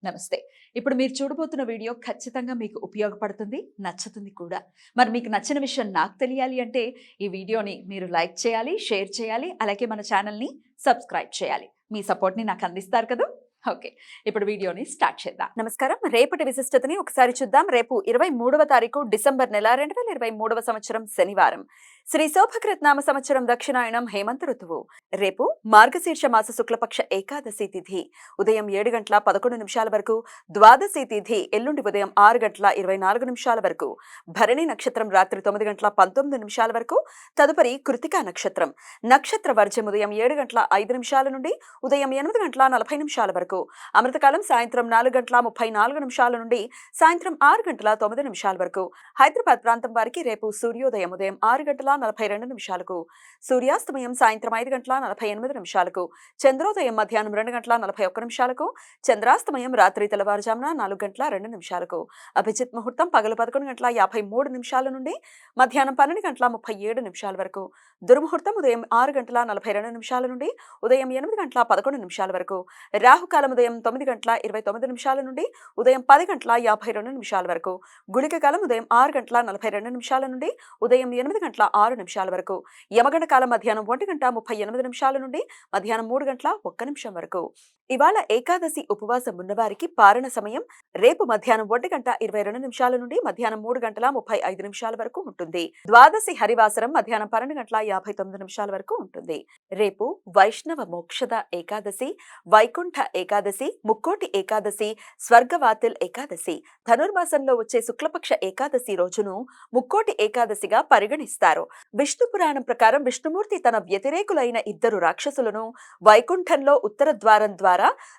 నమస్తే. ఇప్పుడు మీరు చూడబోతున్న వీడియో ఖచ్చితంగా మీకు ఉపయోగపడుతుంది, నచ్చుతుంది కూడా. మరి మీకు నచ్చిన విషయం నాకు తెలియాలి అంటే ఈ వీడియోని మీరు లైక్ చేయాలి, షేర్ చేయాలి, అలాగే మన ఛానల్‌ని సబ్స్క్రైబ్ చేయాలి. మీ సపోర్ట్‌ని నాకు అందిస్తారు కదూ! ఓకే. ఇప్పుడు వీడియోని స్టార్ట్ చేద్దాం. నమస్కారం. రేపటి విశిష్టతని ఒకసారి చూద్దాం. రేపు 23వ తారీఖు డిసెంబర్ నెల 2023వ సంవత్సరం శనివారం. శ్రీ శోభకృత్నామ సంవత్సరం దక్షిణాయనం హేమంత ఋతువు. రేపు మార్గశీర్ష మాస శుక్లపక్ష ఏకాదశి తిథి ఉదయం 7:11 వరకు, ద్వాదశి తిథి ఎల్లుండి ఉదయం 6:24 వరకు, భరణి నక్షత్రం రాత్రి 9:19 వరకు, తదుపరి కృతికా నక్షత్రం. నక్షత్ర వర్జం ఉదయం 7:05 నుండి ఉదయం 8:40 వరకు, అమృతకాలం సాయంత్రం 4:34 నుండి సాయంత్రం 6:09 వరకు. హైదరాబాద్ ప్రాంతం వారికి రేపు సూర్యోదయం ఉదయం 6:42, సూర్యాస్తమయం సాయంత్రం 5:48, చంద్రోదయం మధ్యాహ్నం 2:41, చంద్రాస్తమయం రాత్రి తెల్లవారుజామున 4:02. అభిజిత్ ముహూర్తం పగలు 11:53 నుండి మధ్యాహ్నం 12:37 వరకు. దుర్ముహూర్తం ఉదయం 6:42 నుండి ఉదయం 8:11 వరకు. రాహుకాలం ఉదయం 9:29 నుండి ఉదయం 10:52 వరకు. గుళిక కాలం ఉదయం 6:42 నుండి ఉదయం 8:06 వరకు. యమగండ కాలం మధ్యాహ్నం 1:38 నుండి మధ్యాహ్నం 3:01 వరకు. ఇవాళ ఏకాదశి ఉపవాసం ఉన్నవారికి పారణ సమయం రేపు మధ్యాహ్నం 1:22 నుండి మధ్యాహ్నం 3:35 వరకు ఉంటుంది. ద్వాదశి హరివాసరం మధ్యాహ్నం 12:59 వరకు ఉంటుంది. రేపు వైష్ణవ మోక్షద ఏకాదశి, వైకుంఠ ఏకాదశి, ముక్కోటి ఏకాదశి, స్వర్గవాతిల్ ఏకాదశి. ధనుర్మాసంలో వచ్చే శుక్లపక్ష ఏకాదశి రోజును ముక్కోటి ఏకాదశిగా పరిగణిస్తారు. విష్ణు పురాణం ప్రకారం విష్ణుమూర్తి తన వ్యతిరేకులైన 2 రాక్షసులను వైకుంఠంలో ఉత్తర ద్వారం ద్వారా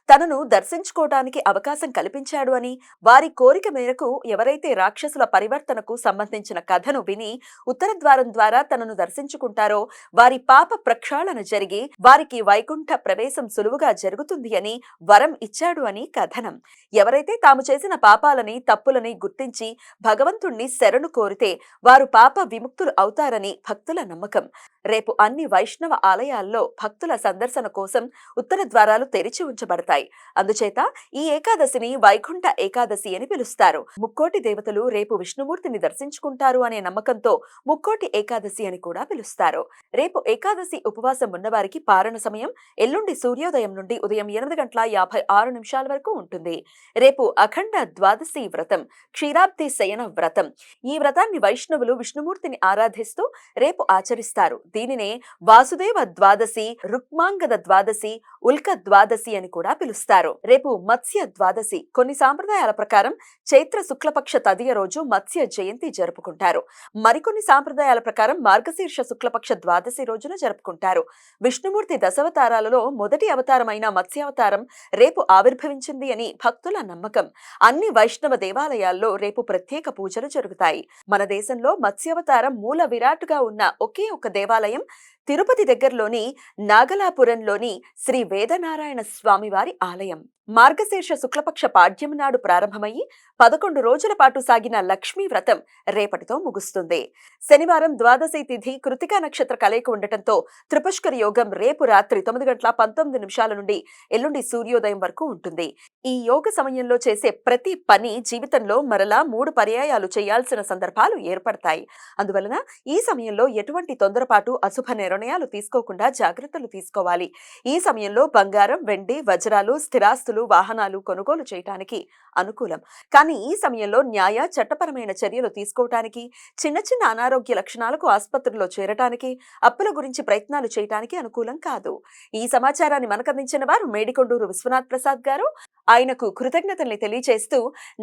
తనను దర్శించుకోవడానికి అవకాశం కల్పించాడు అని, వారి కోరిక మేరకు ఎవరైతే రాక్షసుల పరివర్తనకు సంబంధించిన కథను విని ఉత్తర ద్వారం ద్వారా తనను దర్శించుకుంటారో వారి పాప ప్రక్షాళన జరిగి వారికి వైకుంఠ ప్రవేశం సులువుగా జరుగుతుంది అని వరం ఇచ్చాడు అని కథనం. ఎవరైతే తాము చేసిన పాపాలని తప్పులని గుర్తించి భగవంతుణ్ణి శరణు కోరితే వారు పాప విముక్తులు అవుతారని భక్తుల నమ్మకం. రేపు అన్ని వైష్ణవ ఆలయాల్లో భక్తుల సందర్శన కోసం ఉత్తర ద్వారాలు తెరిచి ఉంచబడతాయి. అందుచేత ఈ ఏకాదశిని వైకుంఠ ఏకాదశి అని పిలుస్తారు. ముక్కోటి దేవతలు రేపు విష్ణుమూర్తిని దర్శించుకుంటారు అనే నమ్మకంతో ముక్కోటి ఏకాదశి అని కూడా పిలుస్తారు. రేపు ఏకాదశి ఉపవాసం ఉన్నవారికి పారణ సమయం ఎల్లుండి సూర్యోదయం నుండి ఉదయం 8:56 వరకు ఉంటుంది. రేపు అఖండ ద్వాదశి వ్రతం, క్షీరాబ్ది శయన వ్రతం. ఈ వ్రతాన్ని వైష్ణవులు విష్ణుమూర్తిని ఆరాధిస్తూ రేపు ఆచరిస్తారు. దీనినే వాసుదేవ ద్వాదశి, రుక్మాంగద ద్వాదశి, ఉల్క ద్వాదశి అని కూడా పిలుస్తారు. రేపు మత్స్య ద్వాదశి. కొన్ని సాంప్రదాయాల ప్రకారం చైత్ర శుక్లపక్ష తదియ రోజు మత్స్య జయంతి జరుపుకుంటారు. మరికొన్ని సాంప్రదాయాల ప్రకారం మార్గశీర్ష శుక్లపక్ష ద్వాదశి రోజున జరుపుకుంటారు. విష్ణుమూర్తి దశావతారాలలో మొదటి అవతారమైన మత్స్యావతారం రేపు ఆవిర్భవించింది అని భక్తుల నమ్మకం. అన్ని వైష్ణవ దేవాలయాల్లో రేపు ప్రత్యేక పూజలు జరుగుతాయి. మన దేశంలో మత్స్యావతారం మూల విరాట్గా ఉన్న ఒకే ఒక దేవాలయం తిరుపతి దగ్గరలోని నాగలాపురంలోని శ్రీ వేదనారాయణ స్వామివారి ఆలయం. మార్గశీర్ష శుక్లపక్ష పాడ్యం నాడు ప్రారంభమయ్యి 11 రోజుల పాటు సాగిన లక్ష్మీ వ్రతం రేపటితో ముగుస్తుంది. శనివారం ద్వాదశి తిథి కృతికా నక్షత్ర కలయిక ఉండటంతో త్రిపుష్కర యోగం రేపు రాత్రి 9:19 నుండి ఎల్లుండి సూర్యోదయం వరకు ఉంటుంది. ఈ యోగ సమయంలో చేసే ప్రతి పని జీవితంలో మరలా 3 పర్యాయాలు చేయాల్సిన సందర్భాలు ఏర్పడతాయి. అందువలన ఈ సమయంలో ఎటువంటి తొందరపాటు, అశుభ నిర్ణయాలు తీసుకోకుండా జాగ్రత్తలు తీసుకోవాలి. ఈ సమయంలో బంగారం, వెండి, వజ్రాలు, స్థిరాస్తులు, వాహనాలు కొనుగోలు చేయటానికి అనుకూలం. కానీ ఈ సమయంలో న్యాయ, చట్టపరమైన చర్యలు తీసుకోవటానికి, చిన్న చిన్న అనారోగ్య లక్షణాలకు ఆసుపత్రిలో చేరటానికి, అప్పుల గురించి ప్రయత్నాలు చేయటానికి అనుకూలం కాదు. ఈ సమాచారాన్ని మనకందించిన వారు మేడికొండూరు విశ్వనాథ్ ప్రసాద్ గారు. ఆయనకు కృతజ్ఞతల్ని తెలియజేస్తూ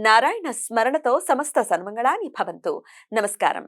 నారాయణ స్మరణతో సమస్త సన్మంగళాని భవంతు. నమస్కారం.